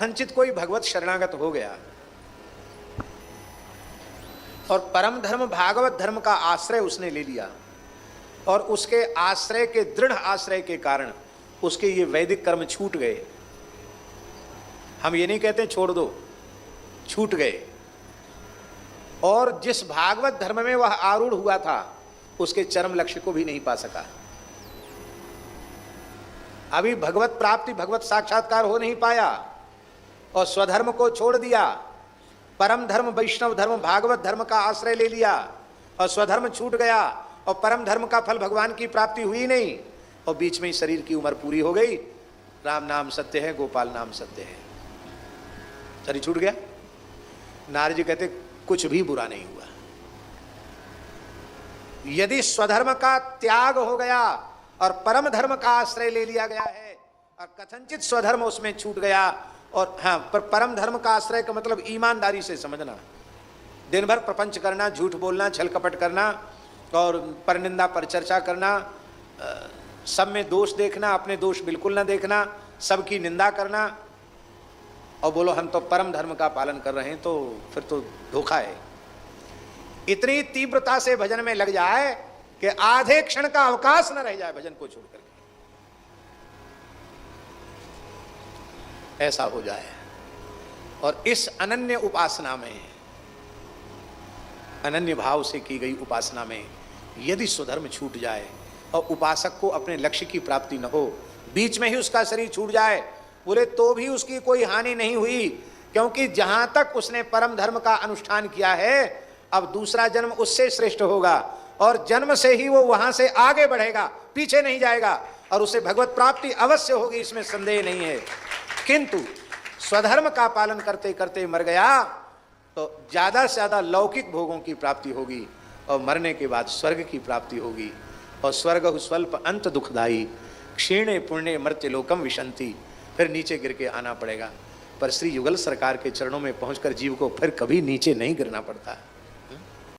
संचित कोई भगवत शरणागत हो गया और परम धर्म भागवत धर्म का आश्रय उसने ले लिया और उसके आश्रय के दृढ़ आश्रय के कारण उसके ये वैदिक कर्म छूट गए। हम ये नहीं कहते छोड़ दो, छूट गए। और जिस भागवत धर्म में वह आरूढ़ हुआ था उसके चरम लक्ष्य को भी नहीं पा सका। अभी भगवत प्राप्ति भगवत साक्षात्कार हो नहीं पाया और स्वधर्म को छोड़ दिया, परम धर्म वैष्णव धर्म भागवत धर्म का आश्रय ले लिया और स्वधर्म छूट गया और परम धर्म का फल भगवान की प्राप्ति हुई नहीं और बीच में ही शरीर की उम्र पूरी हो गई। राम नाम सत्य है, गोपाल नाम सत्य है, शरीर छूट गया। नारद जी कहते कुछ भी बुरा नहीं हुआ। यदि स्वधर्म का त्याग हो गया और परम धर्म का आश्रय ले लिया गया है और कथनचित स्वधर्म उसमें छूट गया और हाँ, पर परम धर्म का आश्रय का मतलब ईमानदारी से समझना, दिन भर प्रपंच करना, झूठ बोलना, छल कपट करना और परनिंदा पर चर्चा करना, सब में दोष देखना, अपने दोष बिल्कुल ना देखना, सबकी निंदा करना और बोलो हम तो परम धर्म का पालन कर रहे हैं, तो फिर तो धोखा है। इतनी तीव्रता से भजन में लग जाए कि आधे क्षण का अवकाश न रह जाए भजन को छोड़ करके, ऐसा हो जाए। और इस अनन्य उपासना में, अनन्य भाव से की गई उपासना में यदि स्वधर्म छूट जाए और उपासक को अपने लक्ष्य की प्राप्ति न हो, बीच में ही उसका शरीर छूट जाए, बोले तो भी उसकी कोई हानि नहीं हुई, क्योंकि जहां तक उसने परम धर्म का अनुष्ठान किया है अब दूसरा जन्म उससे श्रेष्ठ होगा और जन्म से ही वो वहां से आगे बढ़ेगा, पीछे नहीं जाएगा और उसे भगवत प्राप्ति अवश्य होगी, इसमें संदेह नहीं है। किंतु स्वधर्म का पालन करते करते मर गया तो ज्यादा से ज्यादा लौकिक भोगों की प्राप्ति होगी और मरने के बाद स्वर्ग की प्राप्ति होगी और स्वर्ग स्वल्प अंत दुखदाई क्षीणे पुण्य मर्त्य लोकम विशंति, फिर नीचे गिर के आना पड़ेगा। पर श्री युगल सरकार के चरणों में पहुंचकर जीव को फिर कभी नीचे नहीं गिरना पड़ता।